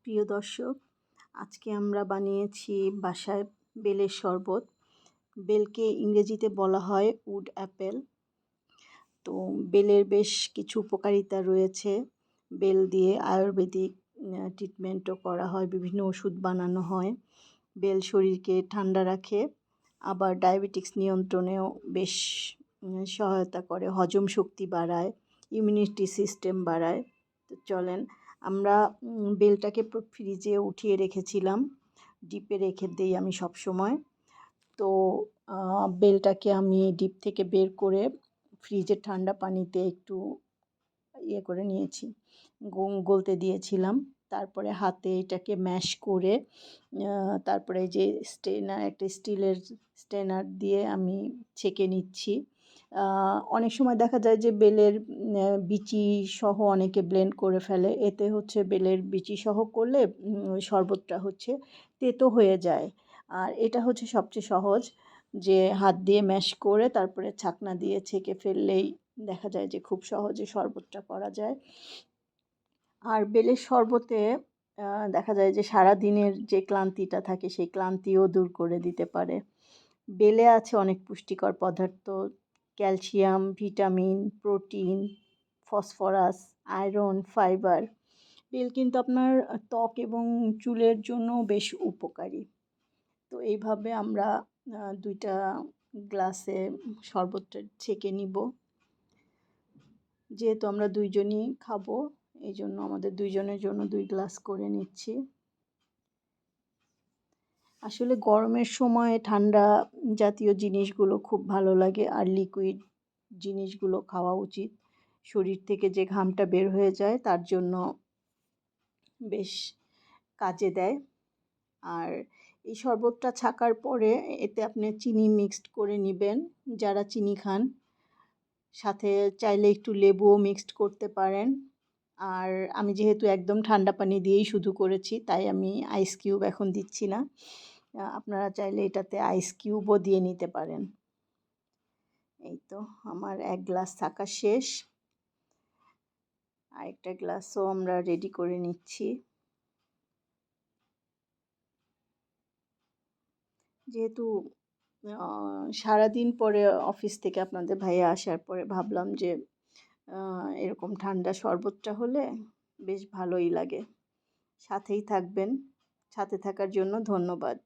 প্রিয় দর্শক, আজকে আমরা বানিয়েছি বাসায় বেলের শরবত। বেলকে ইংরেজিতে বলা হয় উড অ্যাপেল। তো বেলের বেশ কিছু উপকারিতা রয়েছে। বেল দিয়ে আয়ুর্বেদিক ট্রিটমেন্টও করা হয়, বিভিন্ন ওষুধ বানানো হয়। বেল শরীরকে ঠান্ডা রাখে, আবার ডায়াবেটিক্স নিয়ন্ত্রণেও বেশ সহায়তা করে, হজম শক্তি বাড়ায়, ইমিউনিটি সিস্টেম বাড়ায়। তো চলেন আমরা বেলটাকে ফ্রিজে উঠিয়ে রেখেছিলাম, ডিপে রেখে দিই আমি সব সময়। তো বেলটাকে আমি ডিপ থেকে বের করে ফ্রিজের ঠান্ডা পানিতে একটু করে নিয়েছি, গলতে দিয়েছিলাম। তারপরে হাতে এটাকে ম্যাশ করে তারপরে যে একটা স্টিলের স্ট্রেনার দিয়ে আমি ছেঁকে নিচ্ছি। অনেক সময় দেখা যায় যে বেলের বিচি সহ অনেকে ব্লেন্ড করে ফেলে, এতে হচ্ছে বেলের বিচি সহ করলে শরবতটা হচ্ছে তেতো হয়ে যায়। আর এটা হচ্ছে সবচেয়ে সহজ, যে হাত দিয়ে ম্যাশ করে তারপরে ছাকনা দিয়ে ছেঁকে ফেললেই দেখা যায় যে খুব সহজে শরবতটা করা যায়। আর বেলের শরবতে দেখা যায় যে সারা দিনের যে ক্লান্তিটা থাকে সেই ক্লান্তিও দূর করে দিতে পারে। বেলে আছে অনেক পুষ্টিকর পদার্থ, calcium, vitamin, protein, phosphorus, iron, fibre. বেল কিন্তু আপনার ত্বক এবং চুলের জন্য বেশ উপকারী। তো এইভাবে আমরা 2টা গ্লাসে শরবতটা ছেঁকে নিব। যেহেতু আমরা 2 জনই খাবো, এই জন্য আমাদের 2 জনের জন্য 2 গ্লাস করে নিচ্ছি। আসলে গরমের সময় ঠান্ডা জাতীয় জিনিসগুলো খুব ভালো লাগে, আর লিকুইড জিনিসগুলো খাওয়া উচিত। শরীর থেকে যে ঘামটা বের হয়ে যায় তার জন্য বেশ কাজে দেয়। আর এই শরবতটা ছাকার পরে এতে আপনি চিনি মিক্সড করে নেবেন, যারা চিনি খান। সাথে চাইলে একটু লেবুও মিক্সড করতে পারেন। আর আমি যেহেতু একদম ঠান্ডা পানি দিয়েই শুধু করেছি, তাই আমি আইস কিউব এখন দিচ্ছি না। আপনারা চাইলে এটাতে আইস কিউবও দিয়ে নিতে পারেন। এই তো আমার 1 গ্লাস থাকা শেষ, আরেকটা গ্লাসও আমরা রেডি করে নিচ্ছি। যেহেতু সারাদিন পরে অফিস থেকে আপনাদের ভাইয়া আসার পরে ভাবলাম যে এরকম ঠান্ডা শরবতটা হলে বেশ ভালোই লাগে। সাথেই থাকবেন, সাথে থাকার জন্য ধন্যবাদ।